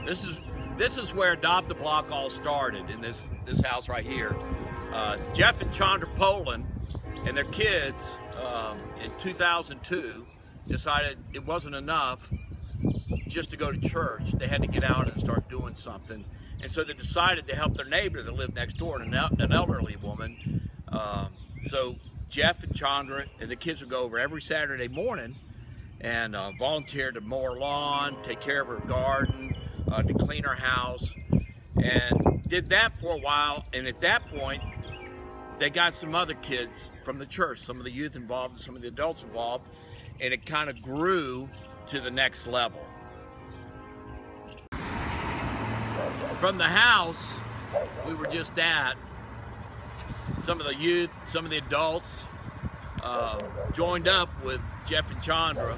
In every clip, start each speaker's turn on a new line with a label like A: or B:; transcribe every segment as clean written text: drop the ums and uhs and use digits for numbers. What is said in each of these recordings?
A: This is where Adopt a Block all started, in this house right here. Jeff and Chandra Poland and their kids in 2002 decided it wasn't enough just to go to church. They had to get out and start doing something. And so they decided to help their neighbor that lived next door, an elderly woman. So Jeff and Chandra and the kids would go over every Saturday morning and volunteer to mow her lawn, take care of her garden, to clean her house, and did that for a while. And at that point, they got some other kids from the church, some of the youth involved and some of the adults involved, and it kind of grew to the next level. From the house we were just at, some of the youth, some of the adults joined up with Jeff and Chandra,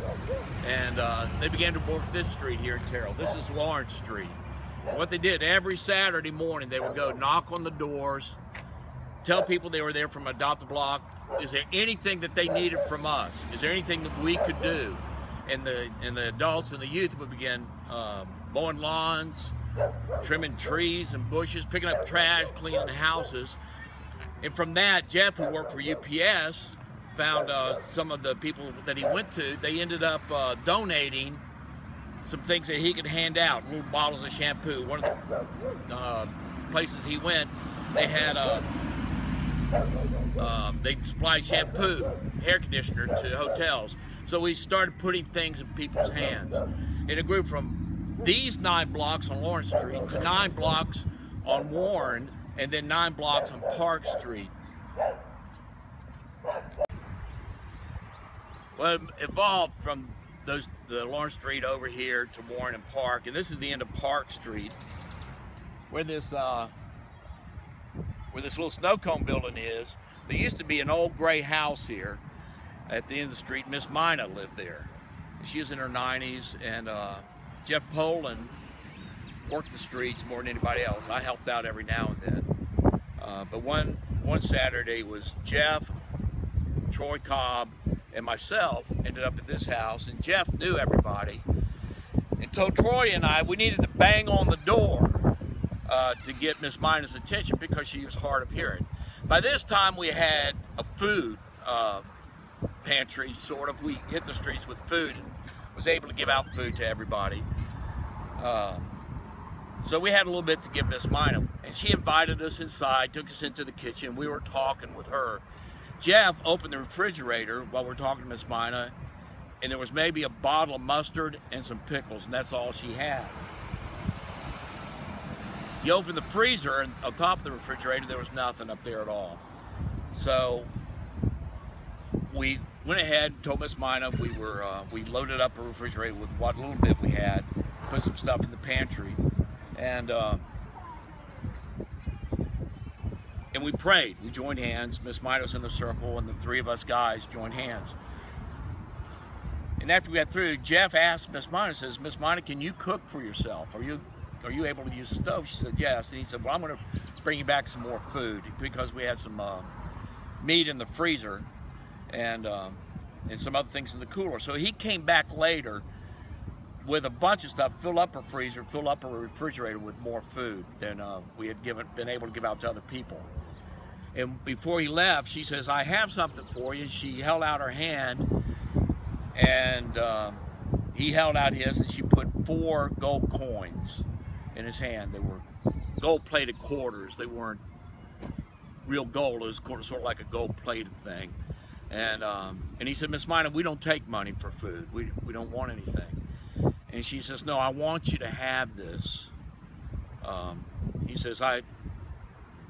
A: and they began to work this street here in Terrell. This is Lawrence Street. What they did every Saturday morning, they would go knock on the doors, tell people they were there from Adopt a Block. Is there anything that they needed from us? Is there anything that we could do? And the adults and the youth would begin mowing lawns, trimming trees and bushes, picking up trash, cleaning houses. And from that, Jeff, who worked for UPS, found some of the people that he went to. They ended up donating some things that he could hand out, little bottles of shampoo. One of the places he went, they had they supplied shampoo, hair conditioner to hotels. So we started putting things in people's hands. And it grew from these 9 blocks on Lawrence Street to 9 blocks on Warren, and then 9 blocks on Park Street. Well, it evolved from the Lawrence Street over here to Warren and Park, and this is the end of Park Street, where this little snow cone building is. There used to be an old gray house here at the end of the street. Miss Mina lived there. She was in her 90s, and Jeff Poland worked the streets more than anybody else. I helped out every now and then. But one Saturday was Jeff, Troy Cobb, and myself ended up at this house, and Jeff knew everybody and told Troy and I we needed to bang on the door to get Miss Mina's attention because she was hard of hearing. By this time we had a food pantry, sort of. We hit the streets with food and was able to give out food to everybody. So we had a little bit to give Miss Mina, and she invited us inside, took us into the kitchen. We were talking with her. Jeff opened the refrigerator while we're talking to Miss Mina, and there was maybe a bottle of mustard and some pickles, and that's all she had. You opened the freezer, and on top of the refrigerator, there was nothing up there at all. So we went ahead and told Miss Mina we loaded up a refrigerator with what little bit we had, put some stuff in the pantry, and we prayed. We joined hands. Miss Mina was in the circle, and the 3 of us guys joined hands. And after we got through, Jeff asked Miss Mina, says, "Miss Mina, can you cook for yourself? Are you able to use the stove?" She said, "Yes." And he said, "Well, I'm going to bring you back some more food," because we had some meat in the freezer and some other things in the cooler. So he came back later with a bunch of stuff, filled up her freezer, filled up her refrigerator with more food than we had been able to give out to other people. And before he left, she says, "I have something for you." She held out her hand, and he held out his, and she put 4 gold coins in his hand. They were gold-plated quarters. They weren't real gold. It was sort of like a gold-plated thing. And he said, "Miss Mina, we don't take money for food. We don't want anything." And she says, "No, I want you to have this." He says,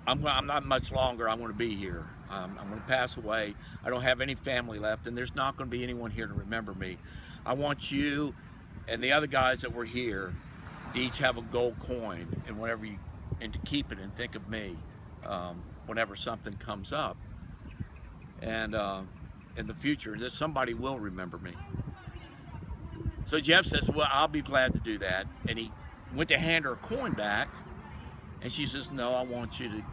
A: I'm not much longer. I'm going to be here. I'm going to pass away. I don't have any family left, and there's not going to be anyone here to remember me. I want you and the other guys that were here to each have a gold coin, and to keep it and think of me whenever something comes up. And in the future, that somebody will remember me. So Jeff says, "Well, I'll be glad to do that." And he went to hand her a coin back, and she says, "No, I want you to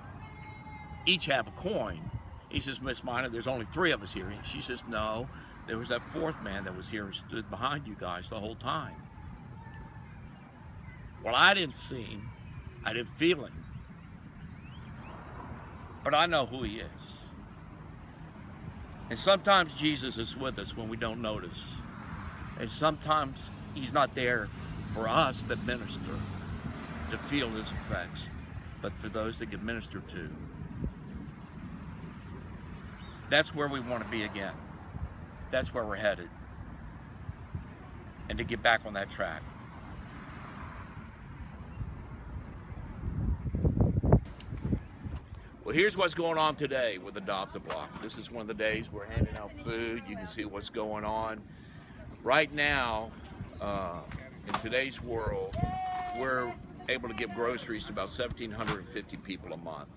A: each have a coin." He says, "Miss Mina, there's only 3 of us here." And she says, "No, there was that 4th man that was here and stood behind you guys the whole time." Well, I didn't see him. I didn't feel him. But I know who he is. And sometimes Jesus is with us when we don't notice. And sometimes he's not there for us that minister to feel his effects, but for those that get ministered to. That's where we want to be again. That's where we're headed. And to get back on that track. Well, here's what's going on today with Adopt a Block. This is one of the days we're handing out food. You can see what's going on. Right now, in today's world, we're able to give groceries to about 1,750 people a month.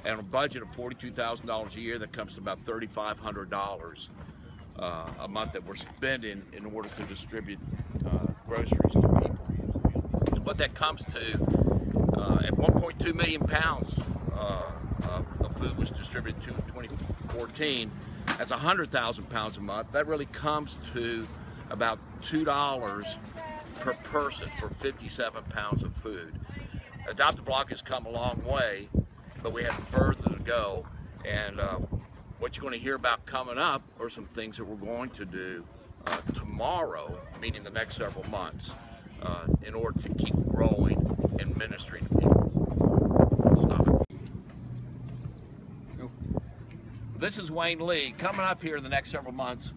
A: And a budget of $42,000 a year, that comes to about $3,500 a month that we're spending in order to distribute groceries to people. And what that comes to, at 1.2 million pounds of food was distributed to 2014. That's 100,000 pounds a month. That really comes to about $2 per person for 57 pounds of food. Adopt a Block has come a long way, but we have further to go. And what you're going to hear about coming up are some things that we're going to do tomorrow, meaning the next several months, in order to keep growing and ministering to people. Stop it. This is Wayne Lee. Coming up here in the next several months,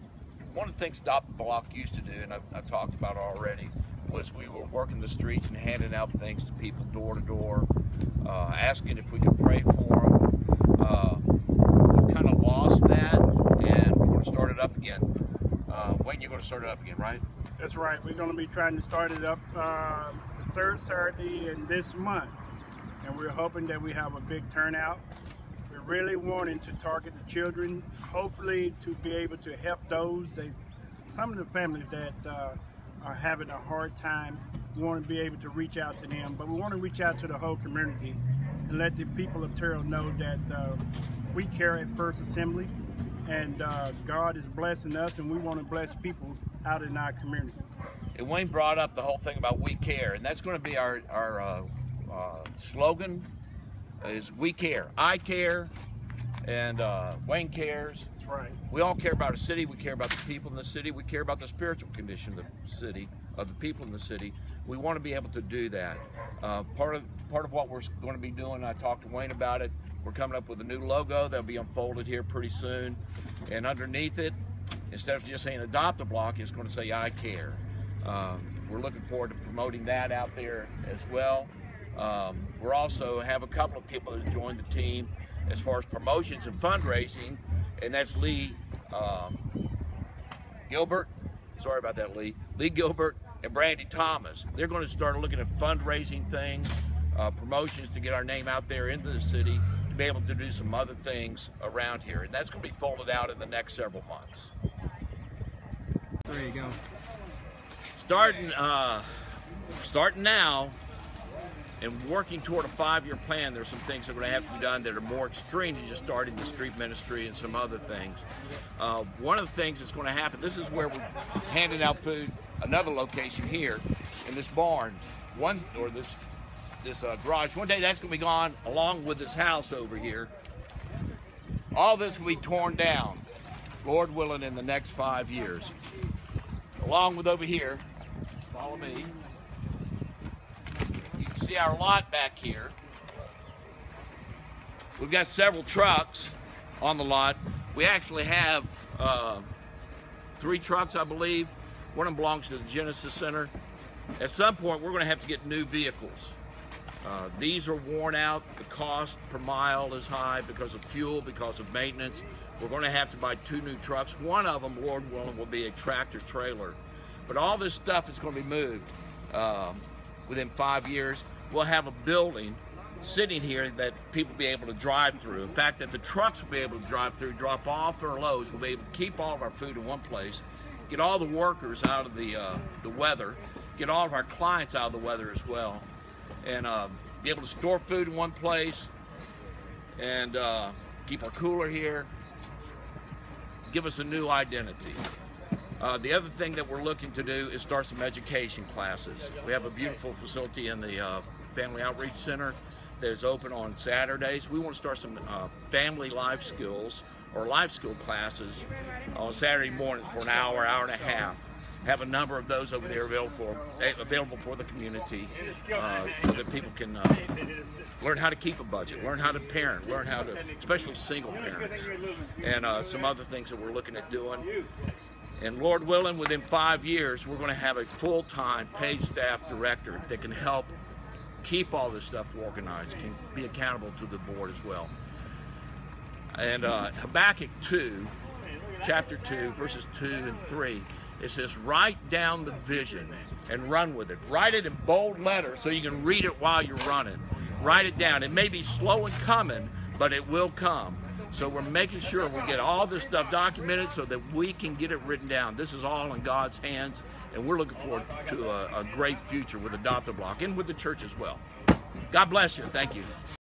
A: one of the things Adopt a Block used to do, and I've talked about already, was we were working the streets and handing out things to people door to door, asking if we could pray for them. We kind of lost that, and we're going to start it up again. Wayne, you're going to start it up again, right?
B: That's right. We're going to be trying to start it up the third Saturday in this month, and we're hoping that we have a big turnout. We're really wanting to target the children, hopefully to be able to help those some of the families that are having a hard time. We want to be able to reach out to them, but we want to reach out to the whole community and let the people of Terrell know that we care at First Assembly, and God is blessing us, and we want to bless people out in our community.
A: And Wayne brought up the whole thing about we care, and that's going to be our slogan is we care. I care, and Wayne cares.
B: That's right.
A: We all care about our city. We care about the people in the city. We care about the spiritual condition of the city, of the people in the city. We want to be able to do that. Part of what we're going to be doing, I talked to Wayne about it, we're coming up with a new logo that'll be unfolded here pretty soon. And underneath it, instead of just saying Adopt a Block, it's going to say I care. We're looking forward to promoting that out there as well. We're also have a couple of people that joined the team as far as promotions and fundraising, and that's Lee Gilbert. Sorry about that, Lee. Lee Gilbert and Brandy Thomas. They're going to start looking at fundraising things, promotions to get our name out there into the city, to be able to do some other things around here, and that's going to be folded out in the next several months.
C: There you go.
A: Starting now, and working toward a 5-year plan, there's some things that are going to have to be done that are more extreme than just starting the street ministry and some other things. One of the things that's going to happen, this is where we're handing out food, another location here in this barn, this garage. One day that's going to be gone along with this house over here. All this will be torn down, Lord willing, in the next 5 years. Along with over here, follow me. See our lot back here. We've got several trucks on the lot. We actually have 3 trucks, I believe. One of them belongs to the Genesis Center. At some point, we're going to have to get new vehicles. These are worn out. The cost per mile is high because of fuel, because of maintenance. We're going to have to buy 2 new trucks. One of them, Lord willing, will be a tractor trailer. But all this stuff is going to be moved within 5 years. We'll have a building sitting here that people will be able to drive through. In fact, that the trucks will be able to drive through, drop off their loads. We'll be able to keep all of our food in one place, get all the workers out of the weather, get all of our clients out of the weather as well, and be able to store food in one place, and keep our cooler here, give us a new identity. The other thing that we're looking to do is start some education classes. We have a beautiful facility in the Family Outreach Center that is open on Saturdays. We want to start some family life skills or life skill classes on Saturday mornings for an hour, hour and a half. Have a number of those over there available for the community so that people can learn how to keep a budget, learn how to parent, learn how to, especially single parents, and some other things that we're looking at doing. And Lord willing, within 5 years, we're going to have a full-time paid staff director that can help keep all this stuff organized, can be accountable to the board as well. And Habakkuk 2, chapter 2, verses 2 and 3, it says, write down the vision and run with it. Write it in bold letters so you can read it while you're running. Write it down. It may be slow in coming, but it will come. So we're making sure we get all this stuff documented so that we can get it written down. This is all in God's hands, and we're looking forward to a great future with Adopt-A-Block and with the church as well. God bless you. Thank you.